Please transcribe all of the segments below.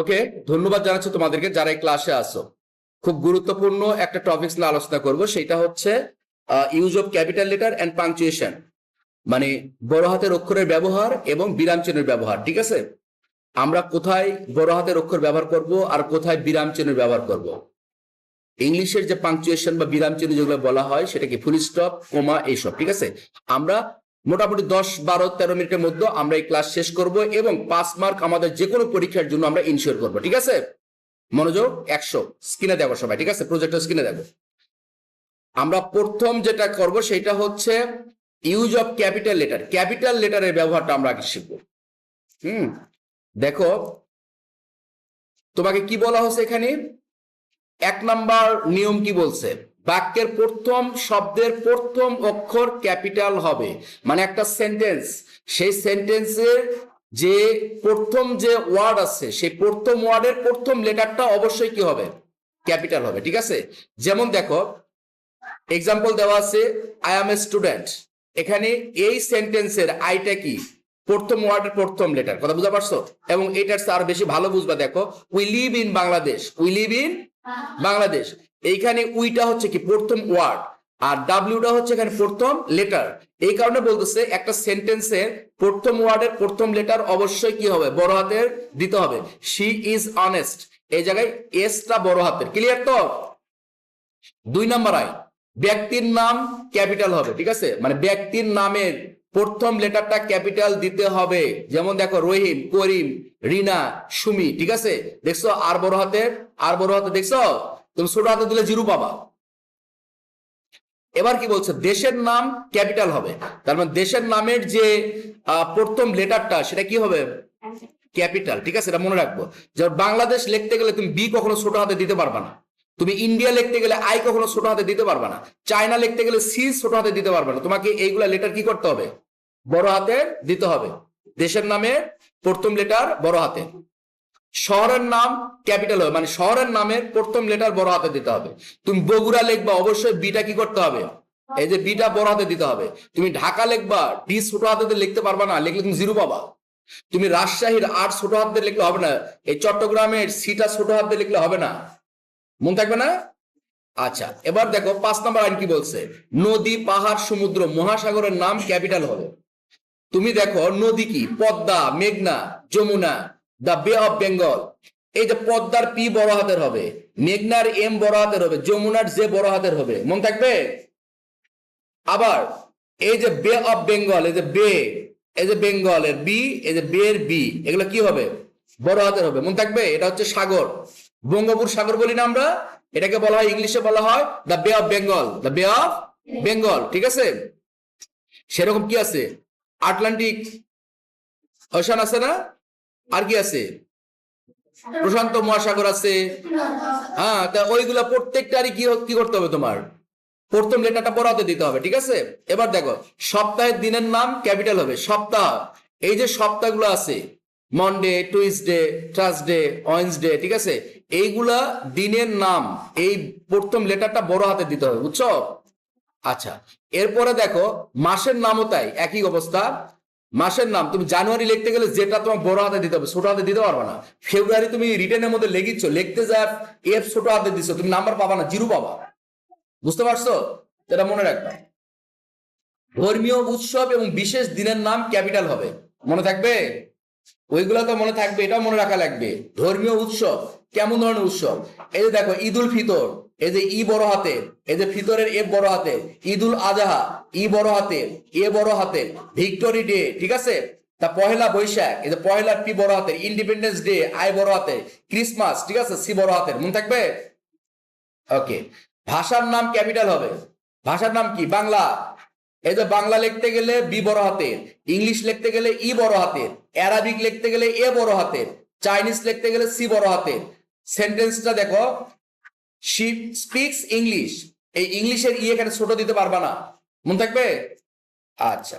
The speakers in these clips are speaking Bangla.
ওকে, ধন্যবাদ জানাচ্ছি তোমাদেরকে যারা এই ক্লাসে আসো। খুব গুরুত্বপূর্ণ একটা টপিকস নিয়ে আলোচনা করব, সেটা হচ্ছে use of capital letter and punctuation, মানে বড় হাতের অক্ষরের ব্যবহার এবং বিরাম চিহ্নের ব্যবহার। ঠিক আছে, আমরা কোথায় বড় হাতের অক্ষর ব্যবহার করব আর কোথায় বিরাম চিহ্নের ব্যবহার করব। ইংলিশের যে পাংচুয়েশন বা বিরাম চিহ্ন যেগুলো বলা হয় সেটা কি ফুল স্টপ, কোমা, এইসব। ঠিক আছে, আমরা মোটামুটি 10, 12, 13 মিনিটের মধ্যে আমরা এই ক্লাস শেষ করব এবং 5 মার্ক আমাদের যে কোনো পরীক্ষার জন্য আমরা ইনশিওর করব। ঠিক আছে, মনোযোগ 100, স্ক্রিনে দেখো সবাই। ঠিক আছে, প্রজেক্টর স্ক্রিনে দেখো। আমরা প্রথম যেটা করব সেটা হচ্ছে use of capital letter. Capital লেটারের ব্যবহারটা আমরা আগে শিখবো। দেখো তোমাকে কি বলা হচ্ছে এখানে। 1 নাম্বার নিয়ম কি বলছে, বাক্যের প্রথম শব্দের প্রথম অক্ষর ক্যাপিটাল হবে। মানে একটা সেন্টেন্স, সেই সেন্টেন্সের যে প্রথম যে ওয়ার্ড আছে সেই প্রথম ওয়ার্ডের প্রথম লেটারটা অবশ্যই কি হবে, ক্যাপিটাল হবে। ঠিক আছে, যেমন দেখো এক্সাম্পল দেওয়া আছে আই এম এ স্টুডেন্ট। এখানে এই সেন্টেন্সের আইটা কি, প্রথম ওয়ার্ডের প্রথম লেটার। কথা বুঝতে পারছো? এবং এটার আর বেশি ভালো বুঝবা, দেখো we live in Bangladesh, we live in Bangladesh. এইখানে উইটা হচ্ছে কি প্রথম ওয়ার্ড আর ডাব্লিউটা হচ্ছে এখানে প্রথম লেটার। এই কারণে বলতেছে একটা সেন্টেন্সের প্রথম ওয়ার্ডের প্রথম লেটার অবশ্যই কি হবে, বড় হাতের দিতে হবে। শি ইজ অনেস্ট, এই জায়গায় এসটা বড় হাতের। ক্লিয়ার তো? 2 নাম্বার আই, ব্যক্তির নাম ক্যাপিটাল হবে। ঠিক আছে, মানে ব্যক্তির নামের প্রথম লেটারটা ক্যাপিটাল দিতে হবে। যেমন দেখো রহিম, করিম, রিনা, সুমি। ঠিক আছে, দেখছো আর বড় হাতের, আর বড় হাতে দেখছো, তুমি ছোট হাতে দিলে জিরো পাবা। এবার কি বলছে, দেশের নাম ক্যাপিটাল হবে। তার মানে দেশের নামের যে প্রথম লেটারটা সেটা কি হবে, ক্যাপিটাল। ঠিক আছে, এটা মনে রাখবো। যেমন বাংলাদেশ লিখতে গেলে তুমি বি কখনো ছোট হাতে দিতে পারবা না। তুমি ইন্ডিয়া লিখতে গেলে আই কখনো ছোট হাতে দিতে পারবা না। চায়না লিখতে গেলে সি ছোট হাতে দিতে পারবা না। তোমাকে এইগুলা লেটার কি করতে হবে, বড় হাতে দিতে হবে। দেশের নামের প্রথম লেটার বড় হাতে। শহরের নাম ক্যাপিটাল হবে, মানে শহরের নামের প্রথম লেটার বড় হাতে দিতে হবে। তুমি বগুড়া লিখবা, অবশ্যই বিটা কি করতে হবে, এই যে বিটা বড় হাতে দিতে হবে। তুমি ঢাকা লিখবা, ডি ছোট হাতে লিখতে পারবা না, লিখলে তুমি জিরো পাবা। তুমি রাজশাহীর আর ছোট হাতে লিখলে হবে না, এই চট্টগ্রামের সিটা ছোট হাতে লিখলে হবে না, মন থাকবে না? আচ্ছা, এবার দেখো 5 নম্বর আইন কি বলছে, নদী, পাহাড়, সমুদ্র, মহাসাগরের নাম ক্যাপিটাল হবে। তুমি দেখো নদী কি, পদ্মা, মেঘনা, যমুনা, দা বে অফ বেঙ্গল। এই যে পদ্মার পি বড় হাতের হবে, মেঘনার এম বড় হাতের হবে, যমুনার জে বড় হাতের হবে, মন থাকবে? আবার এই যে বে অফ বেঙ্গল, এই যে বে, এই যে বেঙ্গলের বি, এই যে বে এর বি, এগুলো কি হবে, বড় হাতের হবে, মন থাকবে? এটা হচ্ছে সাগর, বঙ্গোপসাগর বলি না আমরা, এটাকে বলা হয় ইংলিশে বলা হয় দ্য বে অফ বেঙ্গল, দ্য বে অফ বেঙ্গল। ঠিক আছে, সেরকম কি আছে, আটলান্টিক ওশান আছে না, আর কি আছে, প্রশান্ত মহাসাগর আছে। হ্যাঁ, তা ওইগুলা প্রত্যেকটারই কি কি করতে হবে, তোমার প্রথম লেটারটা বড় হাতে দিতে হবে। ঠিক আছে, এবার দেখো সপ্তাহের দিনের নাম ক্যাপিটাল হবে। সপ্তাহ, এই যে সপ্তাহগুলো আছে, মনডে, টুইসডে, থার্সডে, ওয়েডনেসডে। ঠিক আছে, এইগুলা দিনের নাম, এই প্রথম লেটারটা বড় হাতে দিতে হবে, বুঝছো? আচ্ছা, এরপরে দেখো মাসের নামও তাই, একই অবস্থা। মাসের নাম তুমি জানুয়ারি লিখতে গেলে যেটা তোমার বড় হাতে দিতে হবে, ছোট হাতে দিতে পারবে না। ফেব্রুয়ারি তুমি রিটেনের মধ্যে লিখিচ্ছ, লিখতে যা এফ ছোট হাতে দিচ্ছ, তুমি নাম্বার পাবা না, জিরো পাবা। বুঝতে পারছো? এটা মনে রাখবা। ধর্মীয় উৎসব এবং বিশেষ দিনের নাম ক্যাপিটাল হবে, মনে থাকবে? ওইগুলো তো মনে থাকবে, এটাও মনে রাখা লাগবে। ধর্মীয় উৎসব কেমন ধরনের উৎসব, এই যে দেখো ঈদ উল ফিতর, এই যে ই বড় হাতে, এই যে ফিতরের এ বড় হাতে, ঈদ উল আজহা, ই বড় হাতে, এ বড় হাতে, ভিক্টোরি ডে। ঠিক আছে, তা পহেলা বৈশাখ, এই যে পহেলা পি বড় হাতের, ইন্ডিপেন্ডেন্স ডে আই বড় হাতে, ক্রিসমাস, ঠিক আছে, সি বড় হাতের, মনে থাকবে? ওকে, ভাষার নাম ক্যাপিটাল হবে। ভাষার নাম কি, বাংলা, এই যে বাংলা লিখতে গেলে বি বড় হাতের, ইংলিশ লিখতে গেলে ই বড় হাতের, অ্যারাবিক লিখতে গেলে এ বড় হাতের, চাইনিজ লিখতে গেলে সি বড় হাতের। সেন্টেন্সটা দেখো, শি স্পিক্স ইংলিশ, এই ইংলিশের ই এখানে ছোট দিতে পারবা না, মনে থাকবে? আচ্ছা,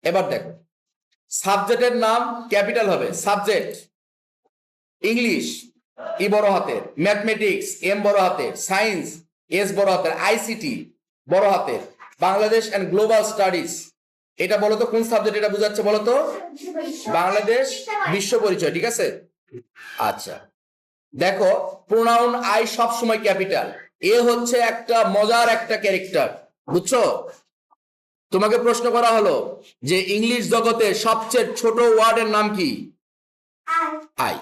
এবার দেখো সাবজেক্টের নাম ক্যাপিটাল হবে। সাবজেক্ট ইংলিশ ই বড় হাতের, ম্যাথমেটিক্স এম বড় হাতের, সায়েন্স এস বড় হাতের, আইসিটি বড় হাতের, বাংলাদেশ এন্ড গ্লোবাল স্টাডিজ, এটা বলতো কোন সাবজেক্ট এটা বুঝাচ্ছে বলতো, বাংলাদেশ বিশ্ব পরিচয়। ঠিক আছে, আচ্ছা, দেখো প্রোনাউন আই সব সময় ক্যাপিটাল। এ হচ্ছে একটা মজার একটা ক্যারেক্টার, বুঝছো? তোমাকে প্রশ্ন করা হলো যে ইংলিশ জগতে সবচেয়ে ছোট ওয়ার্ডের নাম কি? আই।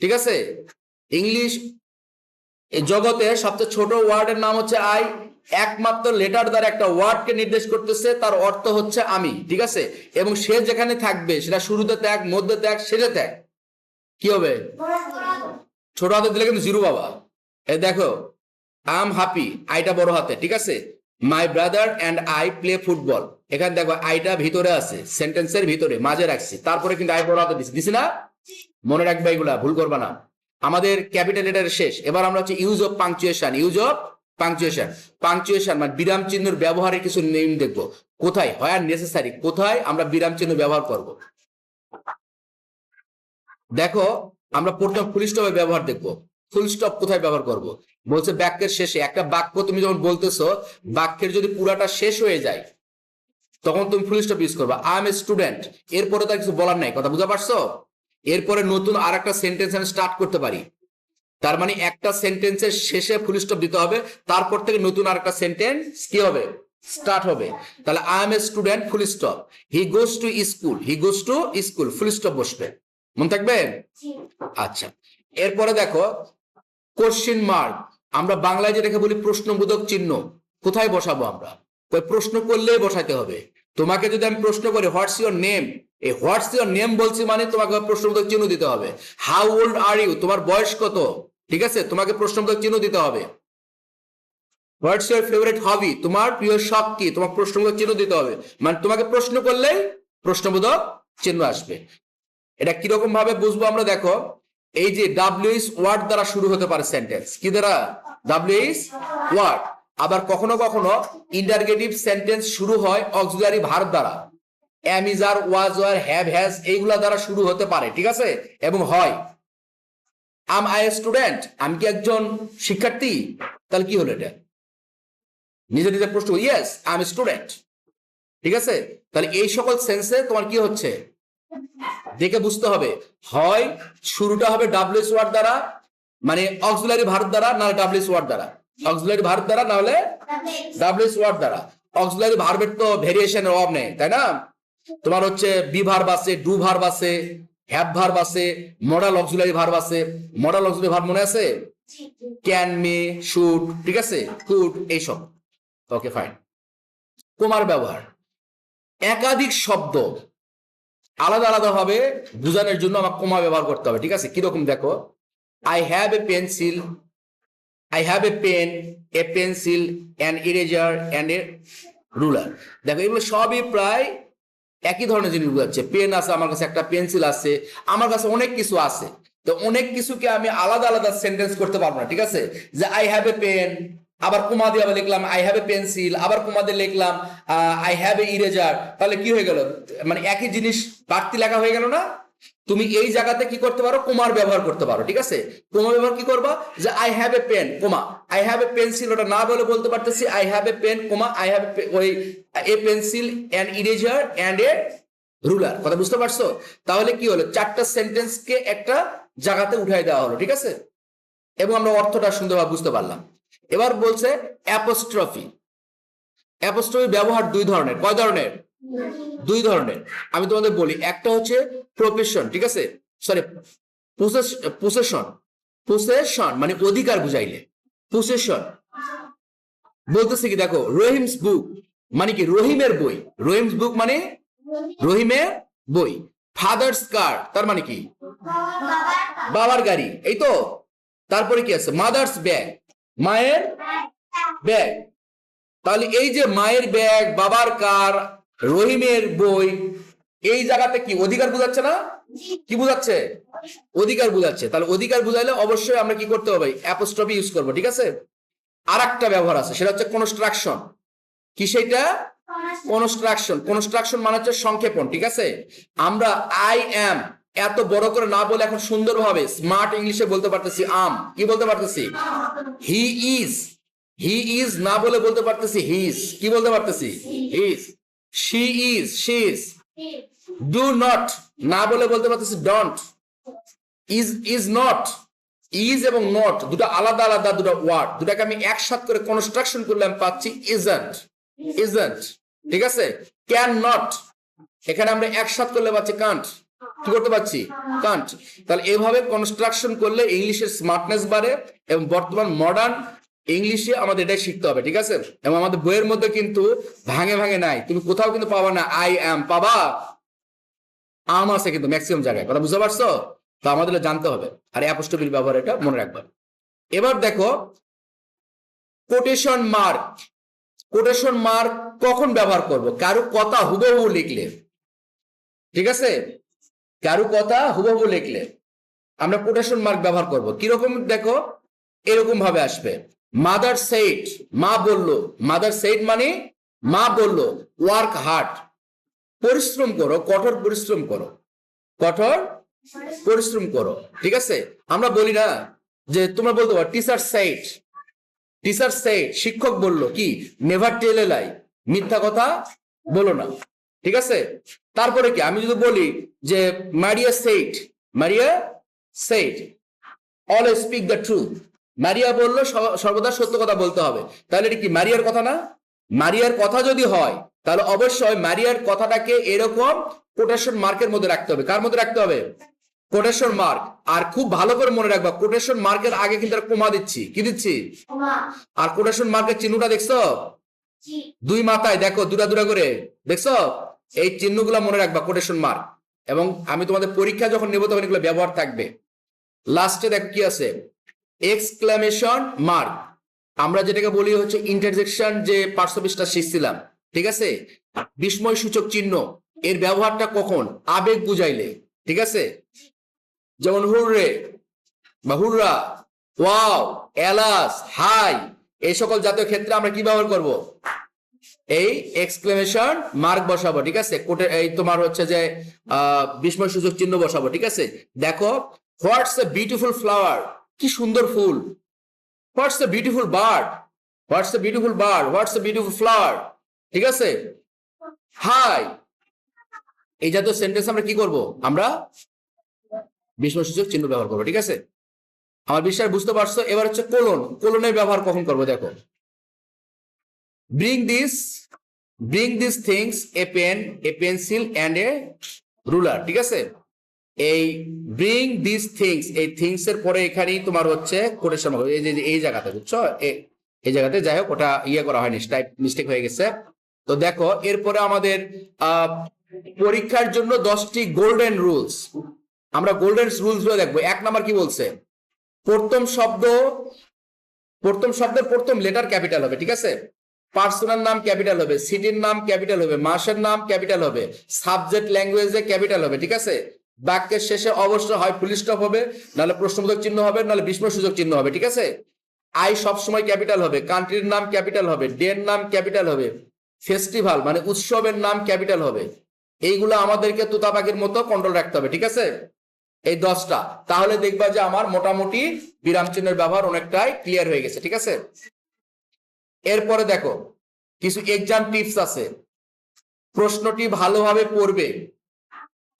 ঠিক আছে, ইংলিশ জগতে সবচেয়ে ছোট ওয়ার্ডের নাম হচ্ছে আই। একমাত্র লেটার দ্বারা একটা ওয়ার্ডকে নির্দেশ করতেছে, তার অর্থ হচ্ছে আমি। ঠিক আছে, এবং সে যেখানে থাকবে সেটা শুরুতে ত্যাগ, মধ্যে ত্যাগ, শেষে ত্যাগ, কি হবে? ছোট হাতে দিলে কিন্তু জিরো বাবা। এই দেখো, আই এম হ্যাপি, আইটা বড় হাতে। ঠিক আছে, my brother and I play football, এখানে দেখো আইটা ভিতরে আছে, সেন্টেন্সের ভিতরে মাঝে রাখছি, তারপরে কিন্তু আই বড় হাতে দিছি না? মনে রাখবে, এগুলা ভুল করবা না। আমাদের ক্যাপিটাল লেটারের শেষ। এবার আমরা হচ্ছে use of punctuation. Use of punctuation, punctuation মানে বিরাম চিহ্নের ব্যবহারের কিছু নিয়ম দেখবো। কোথায় হয় আর নেসেসারি, কোথায় আমরা বিরাম চিহ্ন ব্যবহার করব। দেখো, আমরা প্রথম ফুল স্টপের ব্যবহার দেখবো। ফুল স্টপ কোথায় ব্যবহার করব? বলছে বাক্যের শেষে। একটা বাক্য তুমি যখন বলতেছো, বাক্যের যদি পুরাটা শেষ হয়ে যায় তখন তুমি ফুল স্টপ ইউজ করবা। আই এম এ স্টুডেন্ট, এরপরে তার কিছু বলার নাই, কথা বুঝা পারছো? এরপরে নতুন আর একটা সেন্টেন্স আমি স্টার্ট করতে পারি। তার মানে একটা সেন্টেন্সের শেষে ফুল স্টপ দিতে হবে, তারপর থেকে নতুন আর একটা সেন্টেন্স কি হবে? স্টার্ট হবে। তাহলে I M a student, full stop. He goes to school, he goes to school, full stop বসবে। মনে থাকবে? আচ্ছা, এরপরে দেখো কোশ্চেন মার্ক, আমরা বাংলায় যেটাকে বলি প্রশ্নবোধক চিহ্ন, কোথায় বসাবো আমরা? ওই প্রশ্ন করলেই বসাতে হবে। তোমাকে যদি আমি প্রশ্ন করি হোয়াটস ইউর নেম, এই হোয়াটস ইউর নেম বলছি মানে তোমাকে প্রশ্নবোধক চিহ্ন দিতে হবে। হাউ ওল্ড আর ইউ, তোমার বয়স কত? ঠিক আছে, তোমাকে প্রশ্নবোধক চিহ্ন দিতে হবে। হোয়াটস ইউর ফেভারিট হবি, তোমার প্রিয় শখ কি? তোমার প্রশ্নবোধক চিহ্ন দিতে হবে। মানে তোমাকে প্রশ্ন করলেই প্রশ্নবোধক চিহ্ন আসবে। এটা কিরকম ভাবে বুঝবো আমরা? দেখো, এই যে ডাব্লিউএস ওয়ার্ড দ্বারা শুরু হতে পারে সেন্টেন্স। কি দ্বারা? ডাব্লিউএস ওয়ার্ড। আবার কখনো কখনো ইন্টারগেটিভ সেন্টেন্স শুরু হয় অক্সিলারি ভার্ব দ্বারা। Am, is, are, was, were, have, has, এইগুলা দ্বারা শুরু হতে পারে। ঠিক আছে, এবং হয়। আম আই এ স্টুডেন্ট, আমি কি একজন শিক্ষার্থী? তাহলে কি হলো? এটা নিজে নিজে প্রশ্ন, ইয়েস আই এম স্টুডেন্ট। ঠিক আছে, তাহলে এই সকল সেন্সে তোমার কি হচ্ছে দেখে বুঝতে হবে। হয় শুরুটা হবে ডাব্লিউএস ওয়ার্ড দ্বারা, মানে অক্সিলারি ভার্ব দ্বারা, না ডাব্লিউএস ওয়ার্ড দ্বারা। অক্সিলারি ভার্ব দ্বারা, না হলে ডাব্লিউএস ওয়ার্ড দ্বারা। অক্সিলারি ভার্বের তো ভেরিয়েশনের অভাব নেই, তাই না? তোমার হচ্ছে বি ভার্ব আছে, ডু ভার্ব আছে, হ্যাভ ভার্ব আছে, মডাল অক্সিলারি ভার্ব আছে। মডাল অক্সিলারি ভার্ব মনে আছে? ক্যান, মে, শুড, ঠিক আছে, কুড, এইসব। ওকে, ফাইন। কোমার ব্যবহার, একাধিক শব্দ আলাদা আলাদা ভাবে বোঝানোর জন্য আমার কোমা ব্যবহার করতে হবে। ঠিক আছে, কিরকম? দেখো, I have a pencil, I have a pen, a pencil, an eraser, and a ruler. দেখো, এগুলো সবই প্রায় একই ধরনের জিনিস বোঝাচ্ছে। পেন আছে আমার কাছে, একটা পেন্সিল আছে আমার কাছে, অনেক কিছু আছে। তো অনেক কিছুকে আমি আলাদা আলাদা সেন্টেন্স করতে পারবো না। ঠিক আছে, যে আই হ্যাভ এ পেন, আবার কোমা দিয়ে আবার লিখলাম আই হ্যাভ এ পেন্সিল, আবার কোমা দিয়ে লিখলাম আই হ্যাভ এ ইরেজার। তাহলে কি হয়ে গেল? মানে একই জিনিস বাড়তি লেখা হয়ে গেল না? তুমি এই জায়গাতে কি করতে পারো? কোমার ব্যবহার করতে পারো। ঠিক আছে, কোমা ব্যবহার কি করবা? যে I have a pen, comma, I have a pencil, ওটা না বলে বলতে পারতেছি I have a pen, comma, I have ওই a pencil, an eraser, and a ruler. কথা বুঝতে পারছো? তাহলে কি হলো? চারটা সেন্টেন্সকে একটা জায়গাতে উঠাই দেওয়া হলো। ঠিক আছে, এবং আমরা অর্থটা সুন্দরভাবে বুঝতে পারলাম। এবার বলছে অ্যাপোস্ট্রফি। অ্যাপোস্ট্রফি ব্যবহার দুই ধরনের। কয় ধরনের? দুই ধরনের। আমি তোমাদের বলি, একটা হচ্ছে প্রফেশন, ঠিক আছে, সরি পোসেশন। পোসেশন মানে অধিকার বুঝাইলে পোসেশন। বলতেছে কি, দেখো, রহিমস বুক মানে কি? রহিমের বই। রহিমস বুক মানে রহিমের বই। ফাদার্স কার, তার মানে কি? বাবার গাড়ি, এই তো। তারপরে কি আছে? মাদার্স ব্যাগ, মায়ের ব্যাগ। তাহলে এই যে মায়ের ব্যাগ, বাবার কার, রহিমের বই, এই জায়গাতে কি অধিকার বুঝাচ্ছে না? কি বুঝাচ্ছে? অধিকার বুঝাচ্ছে। তাহলে অধিকার বুঝাইলে অবশ্যই আমরা কি করতে হবে? অ্যাপোস্ট্রফি ইউজ করবো। ঠিক আছে, আর একটা ব্যবহার আছে, সেটা হচ্ছে কনস্ট্রাকশন। কি সেটা? কনস্ট্রাকশন। কনস্ট্রাকশন মানে হচ্ছে সংক্ষেপণ। ঠিক আছে, আমরা আই অ্যাম এত বড় করে না বলে এখন সুন্দরভাবে স্মার্ট ইংলিশে বলতে পারতেছি আম। কি বলতে পারতেছি? He is. হি ইজ না বলে বলতে পারতেছি হিজ। কি বলতে পারতেছি? His. She is, she is. Do not না বলে বলতে পারতেছি ডন্ট। ইজ নট, ইজ এবং নট দুটো আলাদা আলাদা দুটো ওয়ার্ড, দুটাকে আমি একসাথে করে কনস্ট্রাকশন করলে আমি পাচ্ছি ইজন্ট, ইজন্ট, ঠিক আছে। ক্যান নট, এখানে আমরা একসাথে করলে পাচ্ছি কান্ট, কি করতে পারছি, কান্ট। তাহলে এভাবে কনস্ট্রাকশন করলে ইংলিশের স্মার্টনেস বাড়ে, এবং বর্তমান মডার্ন ইংলিশে আমাদের এটাই শিখতে হবে, ঠিক আছে। এবং আমাদের বইয়ের মধ্যে কিন্তু ভাঙে ভাঙে নাই, তুমি কোথাও কিন্তু পাবা না আই অ্যাম, পাবা আম আছে কিন্তু ম্যাক্সিমাম জায়গায়, কথা বুঝতে পারছো। তো আমাদের জানতে হবে, আর অ্যাপোস্ট্রফির ব্যবহার এটা মনে রাখবা। এবার দেখো কোটেশন মার্ক, কোটেশন মার্ক কখন ব্যবহার করব, কারো কথা হুবহু লিখলে, ঠিক আছে, কারো কথা হুবহু লিখলে আমরা কোটেশন মার্ক ব্যবহার করব। কিরকম দেখো, এরকম ভাবে আসবে, মাদার সেইড, মা বললো, মাদার সেইড মানে মা বললো, ওয়ার্ক হার্ড, পরিশ্রম করো, কঠোর পরিশ্রম করো, কঠোর পরিশ্রম করো, ঠিক আছে। আমরা বলি না যে তোমরা বলতে পারো টিচার সেইড, টিচার সেইড, শিক্ষক বললো কি, নেভার টেল এ লাই, মিথ্যা কথা বলো না, ঠিক আছে। তারপরে কি আমি যদি বলি যে মারিয়া said, Maria said always speak the truth, মারিয়া বললো সর্বদা সত্য কথা বলতে হবে, তাহলে এটা কি মারিয়ার কথা না? মারিয়ার কথা যদি হয় তাহলে অবশ্যই মারিয়ার কথাটাকে এরকম কোটেশন মার্কের মধ্যে রাখতে হবে। কার মধ্যে রাখতে হবে? Quotation mark. আর খুব ভালো করে মনে রাখবা, কোটেশন মার্কের আগে কিন্তু কোমা দিচ্ছি, কি দিচ্ছি? আর কোটেশন মার্কের চিহ্নটা দেখছো দুই মাথায়, দেখো দুটা দুটা করে, দেখছো? এই চিহ্নগুলো মনে রাখবা, কোটেশন মার্ক। এবং আমি তোমাদের পরীক্ষা যখন নেবো তখন এগুলো ব্যবহার থাকবে। লাস্টে দেখো কি আছে, এক্সক্লামেশন মার্ক, আমরা যেটাকে বলি হচ্ছে ইন্টারজেকশন, যে পার্শ্ববিষ্টা শিখছিলাম, ঠিক আছে। বিস্ময় সূচক চিহ্ন, এর ব্যবহারটা কখন? আবেগ বুঝাইলে, ঠিক আছে। যেমন হুররে বা হুররা, ওয়াও, এলাস, হাই, এই সকল জাতীয় ক্ষেত্রে আমরা কি ব্যবহার করব? এই এক্সক্লেমেশন মার্ক বসাবো, ঠিক আছে। কোটে এই তোমার হচ্ছে যে বিস্ময় সূচক চিহ্ন বসাবো, ঠিক আছে। দেখো, হোয়াটস এ বিউটিফুল ফ্লাওয়ার, কি সুন্দর ফুল। What's a beautiful bird, what's a beautiful bird, what's a beautiful flower, ঠিক আছে। হাই, এই জাতীয় সেন্টেন্স আমরা কি করব? আমরা বিস্ময় সূচক চিহ্ন ব্যবহার করবো, ঠিক আছে। আমার বিশ্বাস বুঝতে পারছো। এবার হচ্ছে কোলন, কোলনের ব্যবহার কখন করবো দেখো, bring this things, a pen, a pencil and a ruler, ঠিক আছে। এই ব্রিং দিস থিংস, এই থিংস এর পরে এখানেই তোমার হচ্ছে কোটেশন, এই যে এই জায়গাতে, বুঝছো, এই জায়গাতে, যাই হোক ওটা ইয়ে করা হয়নি, টাইপ মিস্টেক হয়ে গেছে। তো দেখো এরপরে আমাদের পরীক্ষার জন্য 10টি গোল্ডেন রুলস, আমরা গোল্ডেন রুলস গুলো দেখবো। 1 নাম্বার কি বলছে, প্রথম শব্দের প্রথম লেটার ক্যাপিটাল হবে, ঠিক আছে। পার্সনের নাম ক্যাপিটাল হবে, সিটির নাম ক্যাপিটাল হবে, মাসের নাম ক্যাপিটাল হবে, সাবজেক্ট ল্যাঙ্গুয়েজে ক্যাপিটাল হবে, ঠিক আছে। বাক্যের শেষে অবশ্যই হয় ফুল স্টপ হবে, নাহলে প্রশ্নবোধক চিহ্ন হবে, নাহলে বিস্ময় সূচক চিহ্ন হবে, ঠিক আছে। আই সবসময় ক্যাপিটাল হবে, কান্ট্রির নাম ক্যাপিটাল হবে, ডের নাম ক্যাপিটাল হবে, ফেস্টিভ্যাল মানে উৎসবের নাম ক্যাপিটাল হবে। এইগুলো আমাদেরকে তোতা পাখির মতো কন্ট্রোল রাখতে হবে, ঠিক আছে। এই 10টা, তাহলে দেখবা যে আমার মোটামুটি বিরাম চিহ্নের ব্যবহার অনেকটাই ক্লিয়ার হয়ে গেছে, ঠিক আছে। এরপরে দেখো কিছু এক্সাম টিপস আছে। প্রশ্নটি ভালোভাবে পড়বে,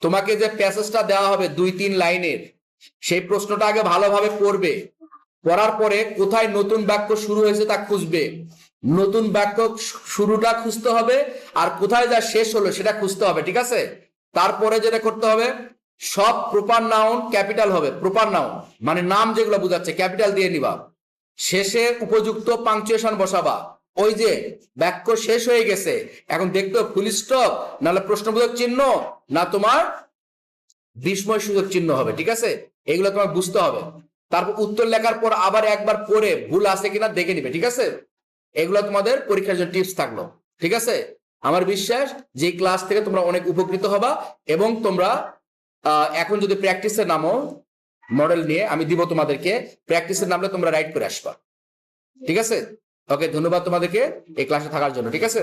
তোমাকে যে প্যাসেজটা দেওয়া হবে 2-3 লাইনের, সেই প্রশ্নটা আগে ভালোভাবে পড়বে, পড়ার পরে কোথায় নতুন বাক্য শুরু হয়েছে তা খুঁজবে, নতুন বাক্য শুরুটা খুঁজতে হবে, আর কোথায় যা শেষ হলো সেটা খুঁজতে হবে, ঠিক আছে। তারপরে যেটা করতে হবে, সব প্রপার নাউন ক্যাপিটাল হবে, প্রপার নাউন মানে নাম যেগুলো বোঝাচ্ছে ক্যাপিটাল দিয়ে নিবা, শেষে উপযুক্ত পাংচুয়েশন বসাবা। ওই যে বাক্য শেষ হয়ে গেছে, এখন দেখতে ফুল স্টপ, নাহলে প্রশ্নবোধক চিহ্ন, না তোমার বিস্ময় সূচক চিহ্ন হবে, ঠিক আছে। এগুলো তোমার বুঝতে হবে। তারপর উত্তর লেখার পর আবার একবার পড়ে ভুল আছে কিনা দেখে নিবে, ঠিক আছে। এগুলো তোমাদের পরীক্ষার জন্য টিপস থাকলো, ঠিক আছে। আমার বিশ্বাস যে ক্লাস থেকে তোমরা অনেক উপকৃত হবা, এবং তোমরা এখন যদি প্র্যাকটিসের নামও মডেল নিয়ে আমি দিব তোমাদেরকে, প্র্যাকটিসের নামলে তোমরা রাইট করে আসবা, ঠিক আছে। ওকে, ধন্যবাদ তোমাদেরকে এই ক্লাসে থাকার জন্য, ঠিক আছে।